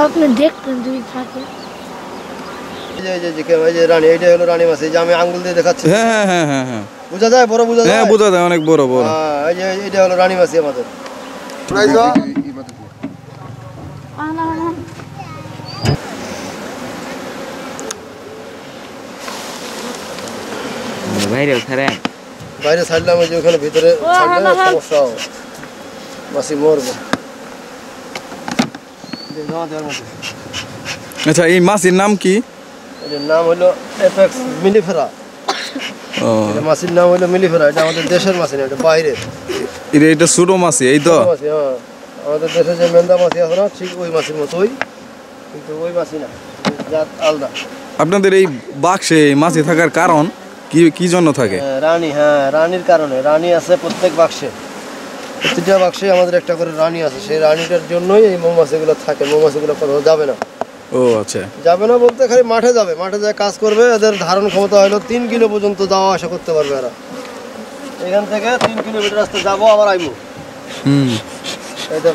আপনি দেখতেন দুই থাকে রানী, এইটা হলো রানী মাছ। এই যে আমি আঙ্গুল দিয়ে দেখাচ্ছি। হ্যাঁ হ্যাঁ হ্যাঁ হ্যাঁ বোঝা যায়? বড় বোঝা যায়? হ্যাঁ বোঝা যায়, অনেক বড় বড়। এই যে এইটা হলো রানী মাছ আমাদের। বাইরে ছাড়লাম, ওই যে ওখানে ভিতরে ছাড়লে সমস্যা হবে, মাছি মরবে। আচ্ছা, এই মাছের নাম কি? এটার নাম হলো এপেক্স মিলিফেরা। এটা মাছের নাম হলো মিলিফেরা। এটা আমাদের দেশের মাছ না, এটা বাইরের। এটা ছোট মাছি, এই তো আমাদের দেশে যে মেন্দা মাছি আছে না, ঠিক ওই মাছের মতোই, কিন্তু ওই মাছি না, জাত আলাদা। আপনাদের এই বাক্সে মাছি থাকার কারণ কি, কি জন্য থাকে? রানী, হ্যাঁ রানীর কারণে। রানী আছে প্রত্যেক বাক্সে, প্রতিটা বাক্সে আমাদের একটা করে রানী আছে। সেই রানীটার জন্যই এই মৌমাছিগুলো থাকে। মৌমাছিগুলো কোথাও যাবে না। ও আচ্ছা, যাবে না বলতে খালি মাঠে যাবে, মাঠে যায় কাজ করবে। এদের ধারণ ক্ষমতা হলো 3 কিলো পর্যন্ত যাওয়া আসা করতে পারবে এরা। এখান থেকে 3 কিলোমিটার রাস্তা যাবো, আবার আইবো। এই তো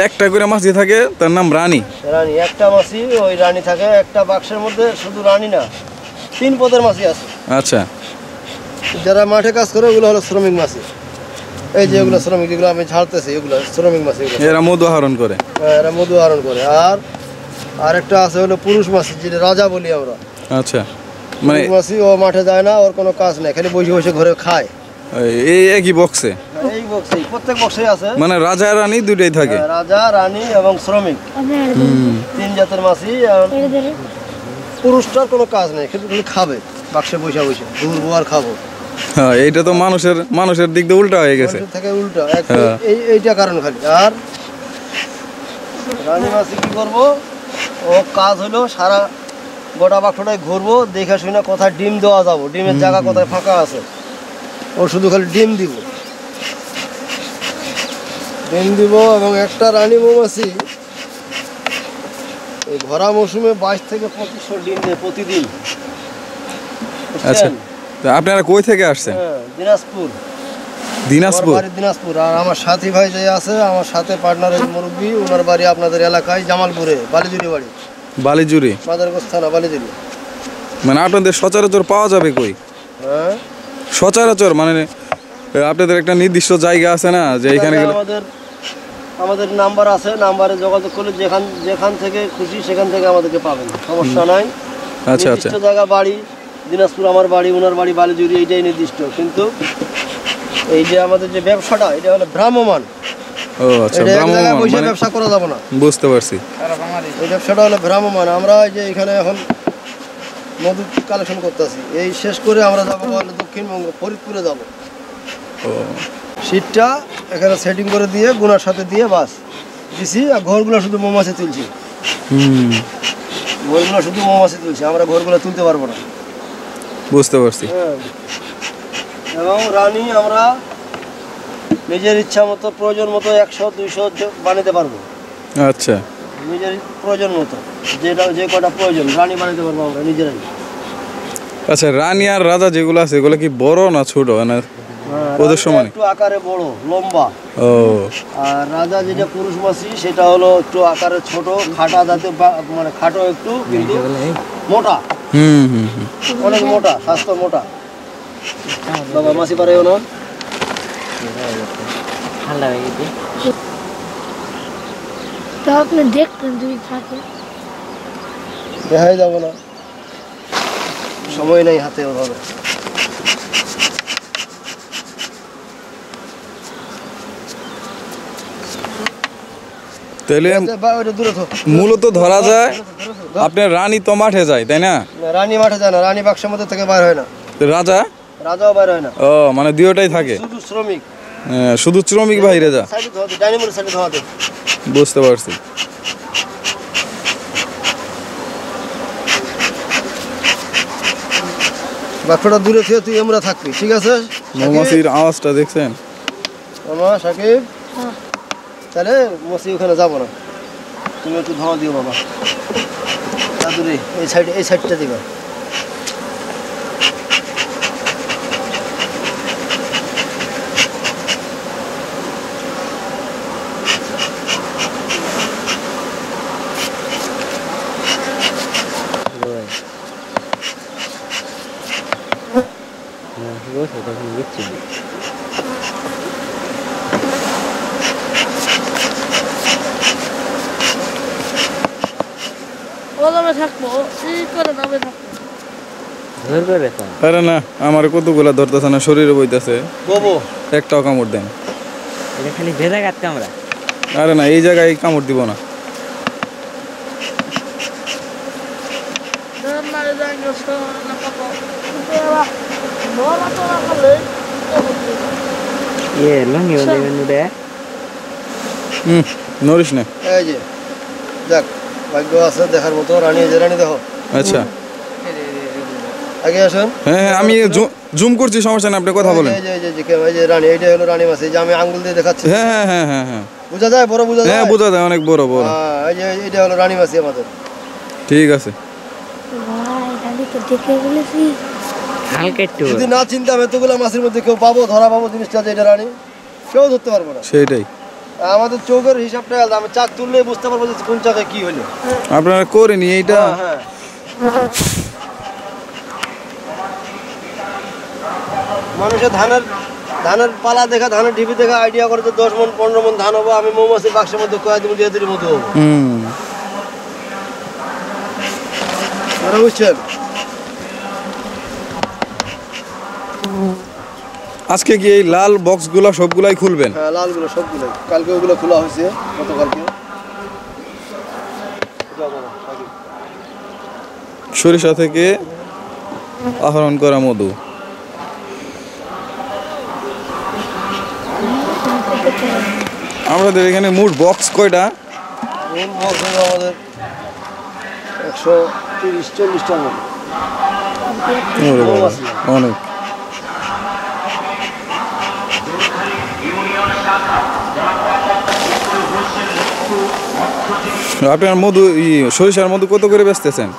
একটা করে মাছি থাকে, তার নাম রানী। রানী, একটা মাছি ওই রানী থাকে। একটা বাক্সের মধ্যে শুধু রানী না, 3 পদের মাছি আছে। আচ্ছা, যারা মাঠে কাজ করে ওগুলো হলো শ্রমিক মাছি। এই যে এগুলো শ্রমিক, যেগুলো আমি ঝাড়তেছি, এগুলো শ্রমিক মাছি। এরা মধু আহরণ করে। হ্যাঁ, এরা মধু আহরণ করে। আর একটা আছে হলো পুরুষ মাছি, যেটা রাজা বলি আমরা। আচ্ছা, মানে মাছি ও মাঠে যায় না, ওর কোনো কাজ নেই, খালি বসে বসে ঘরে খায়। এই একই বক্সে? এই বক্সে, প্রত্যেক বক্সে আছে। মানে রাজা রানী দুইটাই থাকে? রাজা, রানী এবং শ্রমিক, 3 জাতের মাছি। পুরুষটার কোনো কাজ নেই, কিন্তু খালি খাবে বাক্সে বসে বসে, ঘুরবো আর খাবো। হ্যাঁ, এইটা তো মানুষের দিক দিয়ে উল্টা হয়ে গেছে। থেকে উল্টা এইটা কারণ খালি। আর রানী মাছি কি করবো, ও কাজ হলো সারা গোটা বাক্সটায় ঘুরবো, দেখে শুনে কোথায় ডিম দেওয়া যাবো, ডিমের জায়গা কোথায় ফাঁকা আছে, ও শুধু খালি ডিম দিব। এবং একটা রানী মৌমাছি এই ভরা মৌসুমে 22 থেকে 2500 ডিম দেয় প্রতিদিন। আচ্ছা, তো আপনারা কই থেকে আসছেন? দিনাজপুর। দিনাজপুর? দিনাজপুর। আর আমার সাথী ভাই যে আছে, আমার সাথে পার্টনারের মুরব্বী, ওনার বাড়ি আপনাদের এলাকায় জামালপুরে, বালিজুরি বাড়ি। বালিজুরি? মাদারগঞ্জ থানা, বালিজুরি। মানে আপনাদের সচরাচর পাওয়া যাবে কই? হ্যাঁ, সচরাচর মানে আপনাদের একটা নির্দিষ্ট জায়গা আছে না, যে এখানে গেলে? আমাদের নাম্বার আছে, নাম্বারে যোগাযোগ করলে যেখান থেকে খুশি সেখান থেকে আমাদেরকে পাবেন, সমস্যা নাই। আচ্ছা আচ্ছা, নির্দিষ্ট জায়গা বাড়ি দিনাজপুর, আমার বাড়ি, ওনার বাড়ি বালিজুরি, এইটাই নির্দিষ্ট। কিন্তু এই যে আমাদের যে ব্যবসাটা, এটা হলো ভ্রাম্যমান। ও আচ্ছা, ভ্রাম্যমান মানে ব্যবসা করা যাবে না। বুঝতে পারছি। এই ব্যবসাটা হলো ভ্রাম্যমান। আমরা এই যে এখানে এখন মধু কালেকশন করতেছি, এই শেষ করে আমরা যাবো দক্ষিণবঙ্গ, ফরিদপুরে যাবো। ও, শীতটা এখানে সেটিং করে দিয়ে গুনার সাথে দিয়ে বাস দিছি। আর ঘরগুলো শুধু মৌমাছি তুলছি। ঘরগুলো শুধু মৌমাছি তুলছি, আমরা ঘরগুলো তুলতে পারবো না। বুঝতে পারছি। এবং রানী আমরা নিজের ইচ্ছা মতো, প্রয়োজন মতো 100-200 বানাতে পারবো। আচ্ছা, নিজের প্রয়োজন মতো যে কটা প্রয়োজন রানী বানাতে পারবো আমরা নিজেরাই। আচ্ছা, রানী আর রাজা যেগুলো আছে, এগুলো কি বড় না ছোট? না ওদের সমান? একটু আকারে বড়, লম্বা। ও, আর রাজা যেটা পুরুষ মাছি, সেটা হলো একটু আকারে ছোট, খাটা জাতীয়, মানে খাটো একটু, কিন্তু মোটা। অনেক মোটা, স্বাস্থ্য মোটা। বাবা মাছি পারেও না। আপনি দেখতেন দুই থাকে দেখাই যাবো না, সময় নেই হাতে ওভাবে। তাহলে মূলত ধরা যায় আপনার রানী তো মাঠে যায়, তাই না? রানী মাঠে যায় না, রানী বাক্সের মধ্যে থেকে বাইর হয় না। রাজা? রাজাও বাইর হয় না। ও, মানে দুইটাই থাকে, শুধু শ্রমিক। শুধু শ্রমিক বাইরে যা। বুঝতে পারছি। বাক্সটা দূরে থেকে তুই আমরা থাকবি, ঠিক আছে? মৌমাছির আওয়াজটা দেখছেন? আমার সাকিব, তাহলে মৌমাছি ওখানে যাবো না, তুমি একটু ধোঁয়া দিও বাবা। দূরে এই সাইডটা দিবা। ও নামে থাকবো এই করে নামে থাকবো আরে না আমার কতগুলা ধরতেছে না, শরীরে বইতেছে, ববো একটাও কামড় দেন। এটা খালি ভেজা কাট কামড়া। আরে না, এই জায়গায় কামড় দিব না। মারে যাঙ্গে না পাবো নলা তো না খালে লঙ্গি বলে নুডে। নড়িস না। এই যে যাক, ভাগ্য আছে দেখার মতো। রানী, এই যে রানী দেখো। আচ্ছা আগে আসুন। হ্যাঁ আমি জুম করছি, সমস্যা নেই, আপনি কথা বলেন। এই যে এই যে রানী, এইটা হলো রানী মাছ। এই যে আমি আঙ্গুল দিয়ে দেখাচ্ছি। হ্যাঁ হ্যাঁ হ্যাঁ হ্যাঁ হ্যাঁ বোঝা যায়? বড় বোঝা যায়? হ্যাঁ বোঝা যায়, অনেক বড় বড়। এই যে এইটা হলো রানী মাছ আমাদের। ঠিক আছে। ভাই খালি তো দেখে বলেছি হালকা একটু যদি না চিন্তাম এতগুলো মাছের মধ্যে কেউ পাবো, ধরা পাবো জিনিসটা যে এটা রানী, কেউ ধরতে পারবো না। সেইটাই আমাদের চোখের হিসাবটা আলাদা। আমি চাক তুললে বুঝতে পারবো যে কোন চাকে কি হলো। আপনারা করেনি এইটা। হ্যাঁ মানুষের ধানের পালা দেখা, ধানের ঢিপি দেখা আইডিয়া করে যে 10 মণ 15 মণ ধান হবো। আমি মৌমাছির বাক্সের মধ্যে কয়েক দিন দিয়ে মতো হবো। বুঝছেন? আজকে কি এই লাল বক্সগুলো সবগুলাই খুলবেন? হ্যাঁ লালগুলো সবগুলো কালকে ওগুলো খোলা হয়েছে, গতকালকে। সরিষা থেকে আহরণ করা মধু। আমাদের এখানে মোট বক্স কয়টা? আমাদের 130-40টার মতো। ওরে বাবা, অনেক। আপনার মধু সরিষার মধু কত করে বেচতেছেন?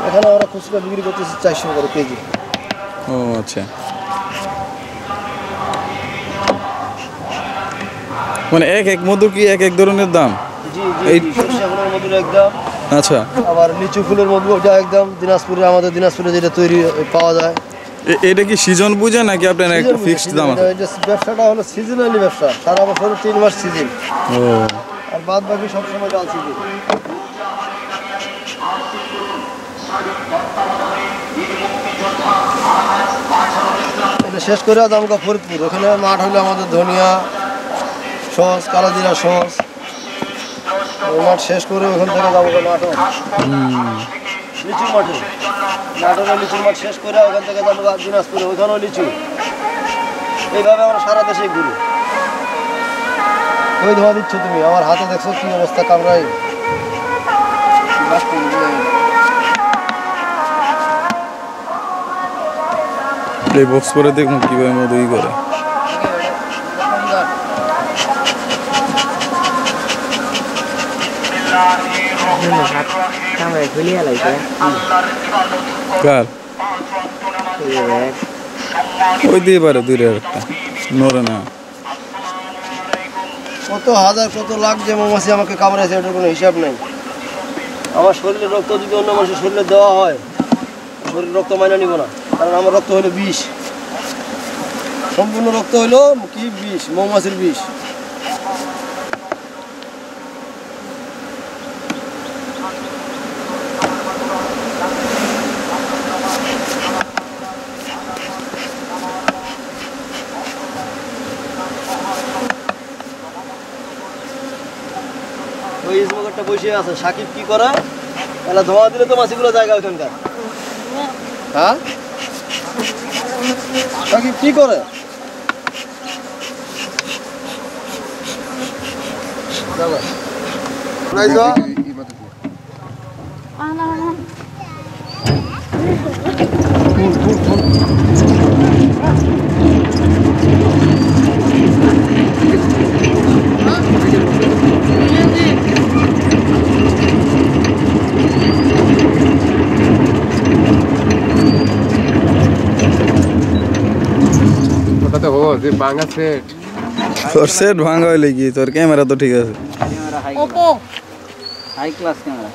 এখানে আমরা খুচরা বিক্রি করতেছি 400 করে কেজি। ও আচ্ছা, মানে এক মধু কি এক ধরনের দাম? জি জি, সরিষা ফুলের মধুর একদম। আচ্ছা, আবার লিচু ফুলের মধু ওটা একদম দিনাজপুরে, আমাদের দিনাজপুরে যেটা তৈরি পাওয়া যায়। এটা কি সিজন বুঝে নাকি আপনার একটা ফিক্সড দাম আছে? ব্যবসাটা হলো সিজনালি ব্যবসা, সারা বছর 3 মাস সিজন। ও, আর বাদ বাকি সবসময় ডাল সিজন। এটা শেষ করে আমগা ফরিদপুর, ওখানে মাঠ হলো আমাদের ধনিয়া সস, কালাজিরা সস। ওই মাঠ শেষ করে ওখান থেকে যাবো নাটক লিচুর মাঠে। নাটকের লিচুর মাঠ শেষ করে ওখান থেকে যাবো দিনাজপুরে, ওইখানেও লিচু। এইভাবে আমরা সারা দেশে ঘুরি। ওই ধোয়া দিচ্ছ তুমি, আমার হাতে দেখছো কি অবস্থা কামড়াই। এই বক্স করে দেখুন কিভাবে মধু করে। কামড়া খুলিয়া লাগছে কার ওই দিয়ে পারে দূরে একটা নড়ে না। কত হাজার কত লাখ যে মৌমাছি আমাকে কামড়েছে, এটার কোনো হিসাব নেই। আমার শরীরের রক্ত যদি অন্য মানুষের শরীরে দেওয়া হয়, শরীর রক্ত মাইনা নিব না, কারণ আমার রক্ত হলো বিষ। সম্পূর্ণ রক্ত হলো কি বিষ, মৌমাছির বিষ। ওই স্মোকারটা বসে আছে, সাকিব কি করে? এলা ধোঁয়া দিলে তো মাছিগুলো জায়গা ওইখানকার। হ্যাঁ সাকিব কি করে? তোর সেট ভাঙা হইলে কি, তোর ক্যামেরা তো ঠিক আছে। High class camera.